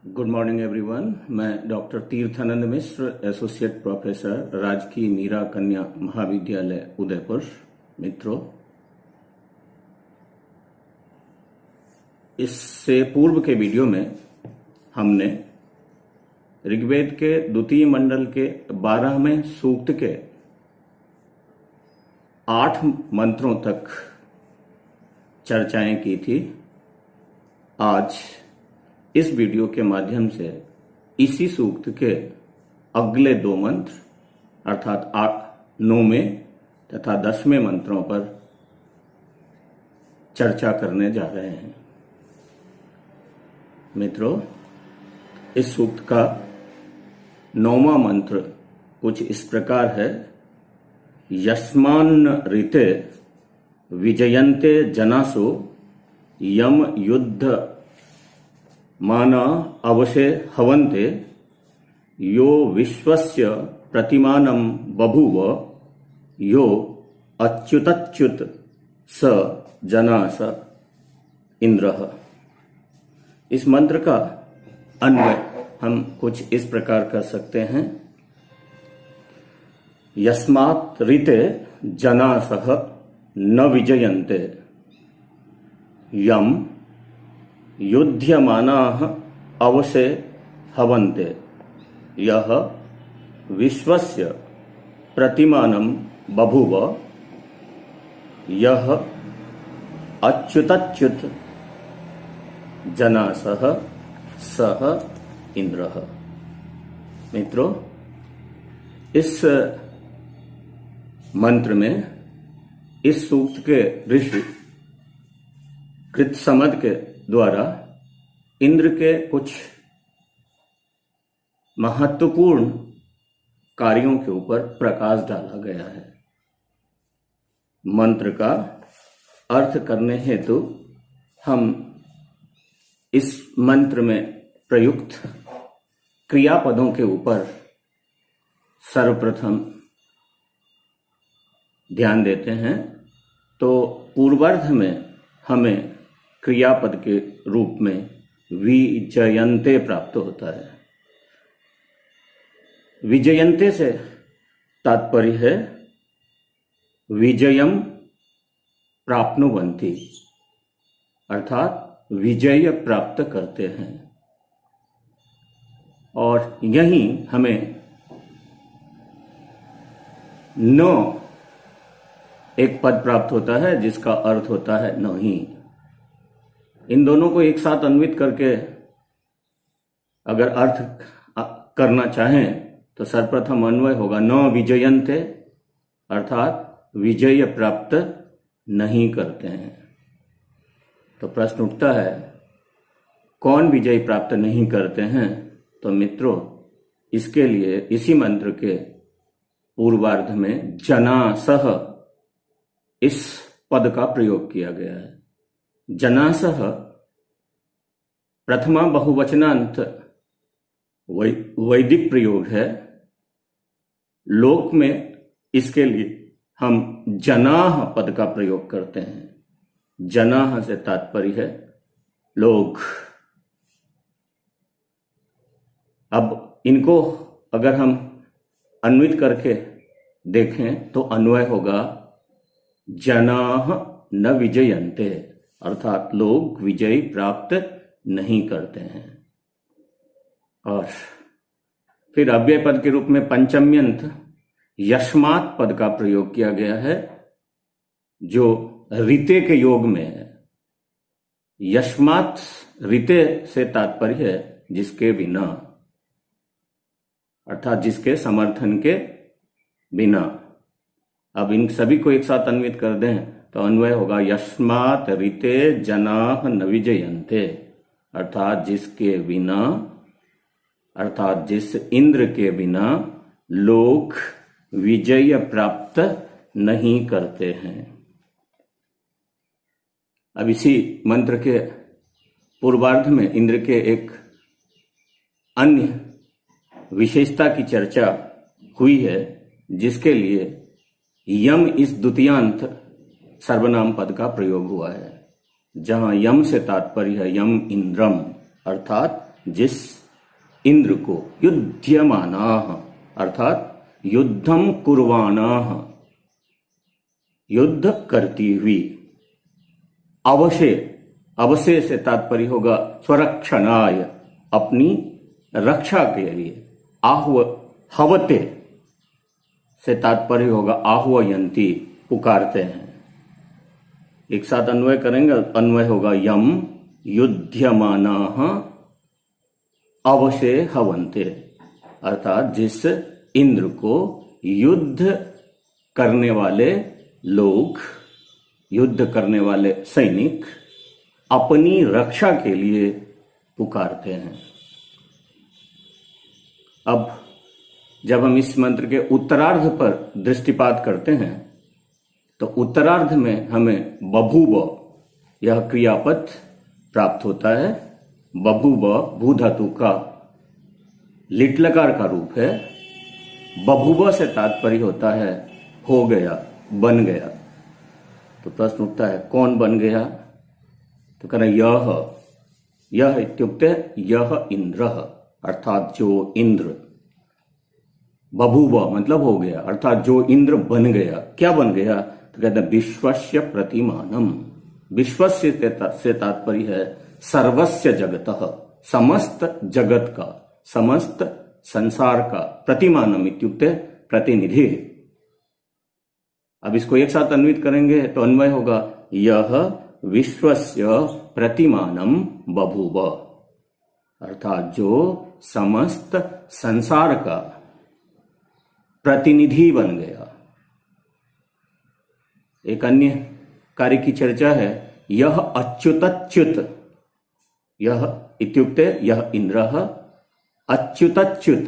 Good morning everyone. मैं doctor Tirthanand मिश्र, associate professor, राजकीय मीरा कन्या महाविद्यालय उदयपुर। मित्रों, इससे पूर्व के वीडियो में हमने ऋग्वेद के द्वितीय मंडल के 12वें सूक्त के 8 मंत्रों तक चर्चाएं की थी। आज इस वीडियो के माध्यम से इसी सूक्त के अगले 2 मंत्र अर्थात 9वें तथा 10वें मंत्रों पर चर्चा करने जा रहे हैं। मित्रों, इस सूक्त का 9वां मंत्र कुछ इस प्रकार है। यस्मान्न ऋते विजयन्ते जनासो यम युद्ध माना अवशे हवन्ते यो विश्वस्य प्रतिमानं बभूव यो अच्युतच्युत स जनास इंद्रः। इस मंत्र का अन्वय हम कुछ इस प्रकार कर सकते हैं। यस्मात् ऋते जनासः न विजयन्ते यम युध्यमानाः अवशे हवन्ते यः विश्वस्य प्रतिमानं बभूव यः अच्युतच्युत जनासः सः इंद्रः। मित्रों, इस मंत्र में इस सूक्त के ऋषि कृतसमद के द्वारा इंद्र के कुछ महत्वपूर्ण कार्यों के ऊपर प्रकाश डाला गया है। मंत्र का अर्थ करने हेतु हम इस मंत्र में प्रयुक्त क्रियापदों के ऊपर सर्वप्रथम ध्यान देते हैं। तो पूर्वार्ध में हमें क्रियापद के रूप में विजयन्ते प्राप्त होता है। विजयन्ते से तात्पर्य है विजयम प्राप्नुवन्ति, अर्थात विजय प्राप्त करते हैं। और यहीं हमें न एक पद प्राप्त होता है जिसका अर्थ होता है नहीं। इन दोनों को एक साथ अन्वित करके अगर अर्थ करना चाहें तो सर्वप्रथम अन्वय होगा न विजयन्ते, अर्थात विजय प्राप्त नहीं करते हैं। तो प्रश्न उठता है, कौन विजय प्राप्त नहीं करते हैं? तो मित्रों, इसके लिए इसी मंत्र के पूर्वार्ध में जनासः इस पद का प्रयोग किया गया है। जनासः प्रथमा बहुवचनांत वैदिक प्रयोग है। लोक में इसके लिए हम जनाः पद का प्रयोग करते हैं। जनाः से तात्पर्य है लोग। अब इनको अगर हम अन्वित करके देखें तो अन्वय होगा जनाः न विजयन्ते, अर्थात लोग विजय प्राप्त नहीं करते हैं। और फिर अव्यय पद के रूप में पंचम्यंत यस्मात् पद का प्रयोग किया गया है, जो ऋते के योग में है। यस्मात् ऋते से तात्पर्य है जिसके बिना, अर्थात जिसके समर्थन के बिना। अब इन सभी को एक साथ अन्वित कर दें तो अन्वय होगा यस्मात् ऋते जनाः न विजयन्ते, अर्थात जिसके बिना, अर्थात जिस इंद्र के बिना लोग विजय प्राप्त नहीं करते हैं। अब इसी मंत्र के पूर्वार्ध में इंद्र के एक अन्य विशेषता की चर्चा हुई है, जिसके लिए यम इस द्वितीयांत सर्वनाम पद का प्रयोग हुआ है। जहां यम से तात्पर्य है यम इंद्रम, अर्थात जिस इंद्र को, युध्यमानाः अर्थात युद्धम कुर्वाणाः, युद्ध करती हुई, अवशे, अवशे से तात्पर्य होगा स्वरक्षणाय, अपनी रक्षा के लिए, हवते से तात्पर्य होगा आह्वयंती, पुकारते हैं। एक साथ अन्वय करेंगे, अन्वय होगा यम युध्यमानाः अवशे हवन्ते, अर्थात जिस इंद्र को युद्ध करने वाले लोग, युद्ध करने वाले सैनिक अपनी रक्षा के लिए पुकारते हैं। अब जब हम इस मंत्र के उत्तरार्ध पर दृष्टिपात करते हैं तो उत्तरार्ध में हमें बभूव यह क्रियापद प्राप्त होता है। बभूव भू धातु का लिट लकार का रूप है। बभूव से तात्पर्य होता है हो गया, बन गया। तो प्रश्न उठता है कौन बन गया? तो कहना यह इत्युक्ते यह इंद्रः, अर्थात जो इंद्र, बभूव मतलब हो गया, अर्थात जो इंद्र बन गया। क्या बन गया? तो कहते हैं विश्वस्य प्रतिमानम। विश्वस्य से तात्पर्य है सर्वस्य जगतः, समस्त जगत का, समस्त संसार का। प्रतिमानम इत्युक्ते प्रतिनिधि। अब इसको एक साथ अन्वित करेंगे तो अन्वय होगा यह विश्वस्य प्रतिमानम बभूव, अर्थात जो समस्त संसार का प्रतिनिधि बन गया। एक अन्य कार्य की चर्चा है, यह अच्युतच्युत, यह इत्युक्ते यह इंद्रः अच्युतच्युत।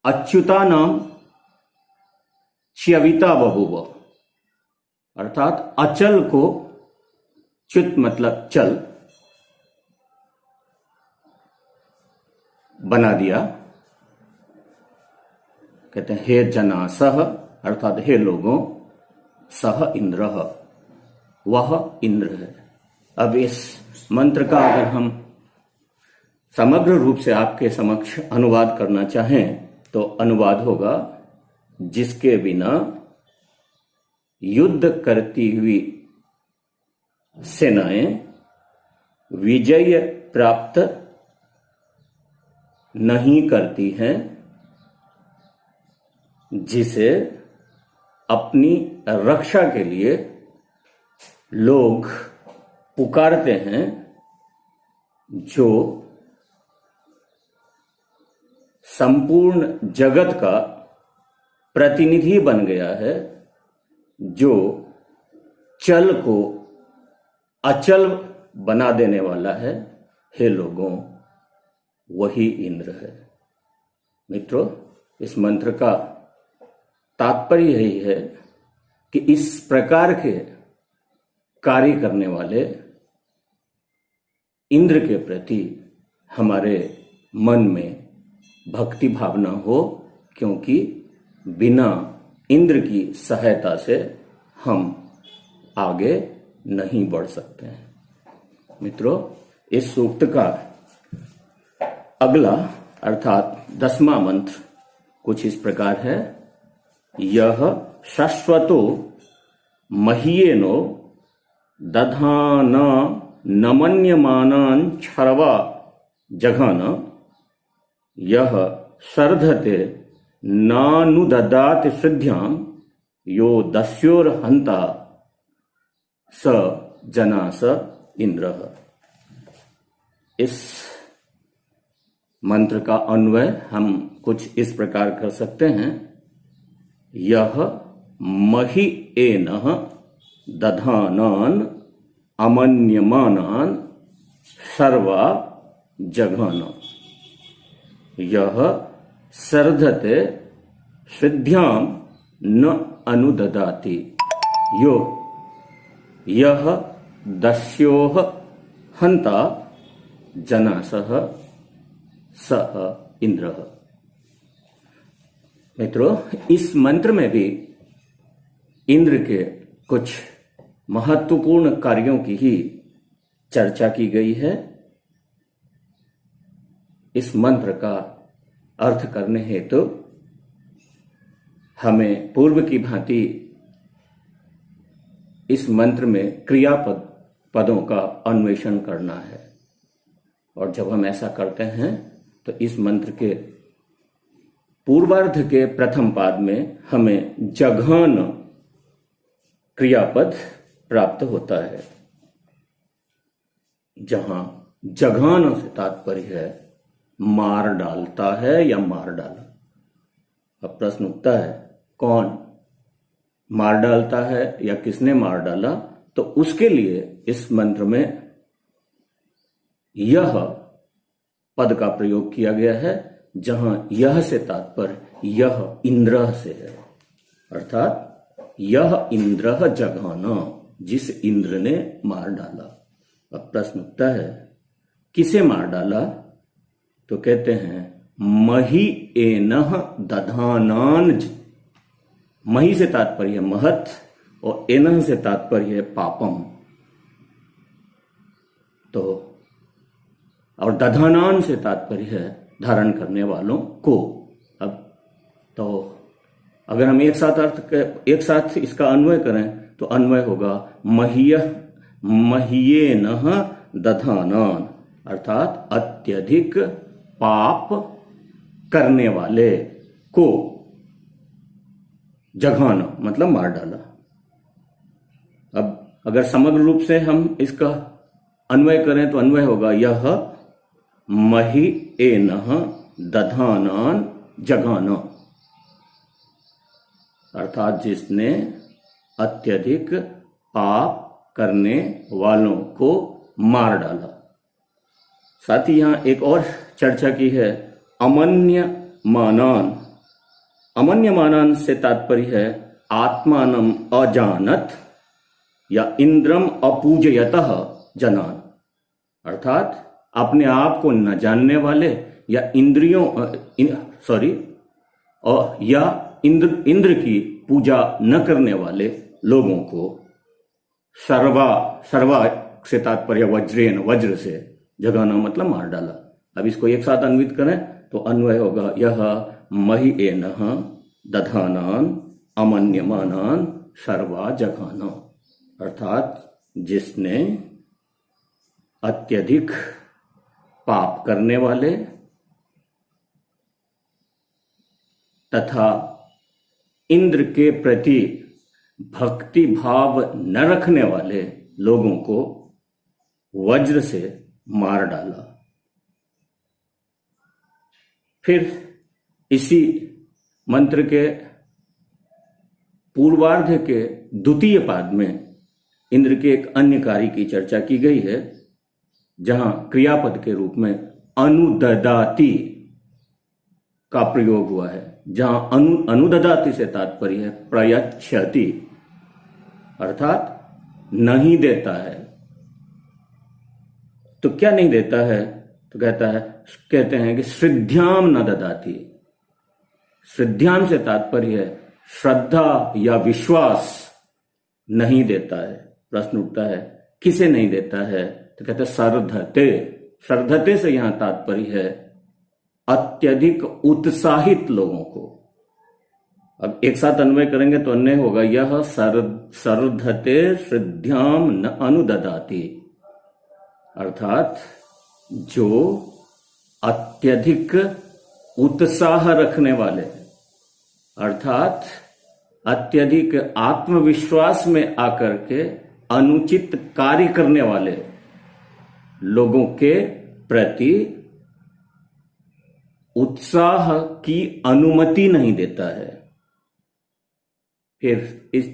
अच्युता नाम च्यविता बभूव, अर्थात अचल को च्युत मतलब चल बना दिया। कहते हैं हे जना सह, अर्थात हे लोगों, सह इंद्र, वह इंद्र है। अब इस मंत्र का अगर हम समग्र रूप से आपके समक्ष अनुवाद करना चाहें तो अनुवाद होगा जिसके बिना युद्ध करती हुई सेनाएं विजय प्राप्त नहीं करती हैं, जिसे अपनी रक्षा के लिए लोग पुकारते हैं, जो संपूर्ण जगत का प्रतिनिधि बन गया है, जो चल को अचल बना देने वाला है। हे लोगों, वही इंद्र है। मित्रों, इस मंत्र का तात्पर्य यही है कि इस प्रकार के कार्य करने वाले इंद्र के प्रति हमारे मन में भक्ति भावना हो, क्योंकि बिना इंद्र की सहायता से हम आगे नहीं बढ़ सकते हैं। मित्रों, इस सूक्त का अगला अर्थात 10वां मंत्र कुछ इस प्रकार है। यह शाश्वतो महीयेनो दधान नमन्यमानान् क्षरवा जघन, यह सर्धते नानुददाति सिद्ध्यां यो दस्योर्हंता स जनास इंद्रः। इस मंत्र का अन्वय हम कुछ इस प्रकार कर सकते हैं। यह महीयेनः दधानान् अमन्यमानान् सर्वा जघन, यह सर्धते सिद्ध्यां न अनुददाति यो यह दस्योः हंता जनासः सह इंद्रः। मित्रों, इस मंत्र में भी इंद्र के कुछ महत्वपूर्ण कार्यों की ही चर्चा की गई है। इस मंत्र का अर्थ करने हेतु हमें पूर्व की भांति इस मंत्र में क्रियापद पदों का अन्वेषण करना है। और जब हम ऐसा करते हैं तो इस मंत्र के पूर्वार्ध के प्रथम पाद में हमें जघन क्रियापद प्राप्त होता है, जहां जघन से तात्पर्य है मार डालता है या मार डाला। अब प्रश्न उठता है कौन मार डालता है या किसने मार डाला, तो उसके लिए इस मंत्र में यह पद का प्रयोग किया गया है, जहां यह से तात्पर्य यह इंद्र से है, अर्थात यह इंद्र जघाना, जिस इंद्र ने मार डाला। अब प्रश्न उठता है किसे मार डाला, तो कहते हैं मही एनह दधानान। मही से तात्पर्य महत और एनह से तात्पर्य पापम। तो और दधानान से तात्पर्य है धारण करने वालों को। अब तो अगर हम एक साथ इसका अन्वय करें तो अन्वय होगा महिये नह दधानान, अर्थात अत्यधिक पाप करने वाले को जघाना मतलब मार डाला। अब अगर समग्र रूप से हम इसका अन्वय करें तो अन्वय होगा यह मही एनह दधानान जघाना, अर्थात जिसने अत्यधिक पाप करने वालों को मार डाला। साथ ही यहां एक और चर्चा की है अमन्यमानान। अमन्यमानान से तात्पर्य है आत्मानम अजानत या इंद्रम अपूजयतः जनान, अर्थात अपने आप को न जानने वाले या इंद्र की पूजा न करने वाले लोगों को सर्वा से तात्पर्य वज्रेन, वज्र से जगाना मतलब मार डाला। अब इसको एक साथ अन्वित करें तो अन्वय होगा यह मही एनह दधानान अमन्यमानान सर्वा जघाना, अर्थात जिसने अत्यधिक पाप करने वाले तथा इंद्र के प्रति भक्ति भाव न रखने वाले लोगों को वज्र से मार डाला। फिर इसी मंत्र के पूर्वार्ध के द्वितीय पाद में इंद्र के एक अन्य कार्य की चर्चा की गई है, जहां क्रियापद के रूप में अनुददाति का प्रयोग हुआ है, जहां अनुददाति से तात्पर्य है प्रयच्छति, अर्थात नहीं देता है। तो क्या नहीं देता है, तो कहते हैं कि श्रद्धाम न ददाति। श्रद्धाम से तात्पर्य है श्रद्धा या विश्वास नहीं देता है। प्रश्न उठता है किसे नहीं देता है, तो कहते सर्धते। सर्धते से यहां तात्पर्य है अत्यधिक उत्साहित लोगों को। अब एक साथ अन्वय करेंगे तो अन्वय होगा यह सर्धते श्रद्धाम न अनुददाति, अर्थात जो अत्यधिक उत्साह रखने वाले, अर्थात अत्यधिक आत्मविश्वास में आकर के अनुचित कार्य करने वाले लोगों के प्रति उत्साह की अनुमति नहीं देता है। फिर इस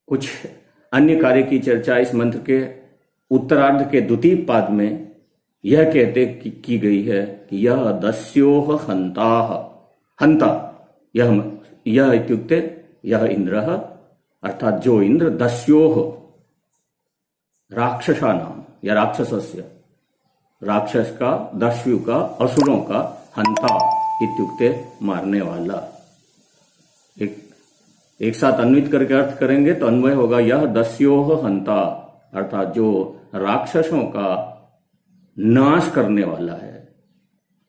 कुछ अन्य कार्य की चर्चा इस मंत्र के उत्तरार्ध के द्वितीय पाद में यह कहते की गई है कि यह दस्योह हंता, यह इत्युक्ते यह इंद्र, अर्थात जो इंद्र दस्योह राक्षसा नाम या राक्षसस्य, राक्षस का, दस्यु का, असुरों का, हंता इत्युक्ते मारने वाला। एक साथ अन्वित करके अर्थ करेंगे तो अन्वय होगा यह दस्योह हंता, अर्थात जो राक्षसों का नाश करने वाला है।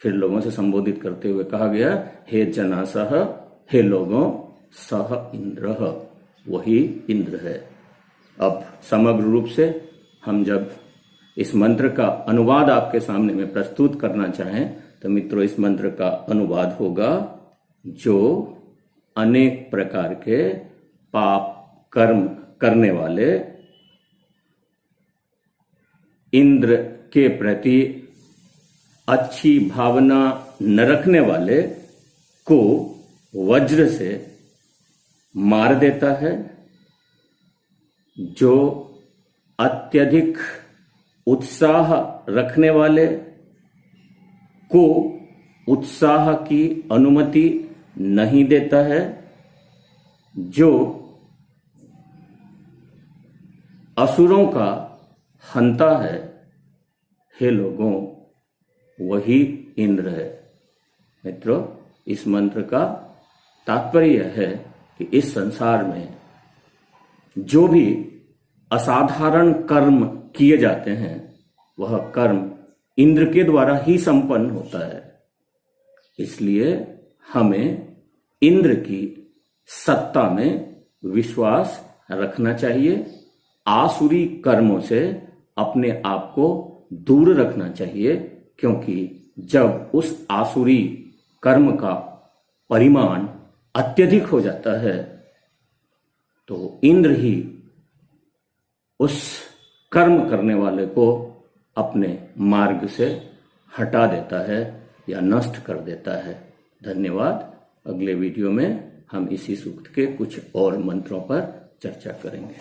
फिर लोगों से संबोधित करते हुए कहा गया, हे जनासः, हे लोगों, सह इंद्रः, वही इंद्र है। अब समग्र रूप से हम जब इस मंत्र का अनुवाद आपके सामने में प्रस्तुत करना चाहें तो मित्रों, इस मंत्र का अनुवाद होगा, जो अनेक प्रकार के पाप कर्म करने वाले, इंद्र के प्रति अच्छी भावना न रखने वाले को वज्र से मार देता है, जो अत्यधिक उत्साह रखने वाले को उत्साह की अनुमति नहीं देता है, जो असुरों का हंता है, हे लोगों, वही इंद्र है। मित्रों, इस मंत्र का तात्पर्य है कि इस संसार में जो भी असाधारण कर्म किए जाते हैं, वह कर्म इंद्र के द्वारा ही संपन्न होता है। इसलिए हमें इंद्र की सत्ता में विश्वास रखना चाहिए, आसुरी कर्मों से अपने आप को दूर रखना चाहिए, क्योंकि जब उस आसुरी कर्म का परिमाण अत्यधिक हो जाता है तो इंद्र ही उस कर्म करने वाले को अपने मार्ग से हटा देता है या नष्ट कर देता है। धन्यवाद। अगले वीडियो में हम इसी सूक्त के कुछ और मंत्रों पर चर्चा करेंगे।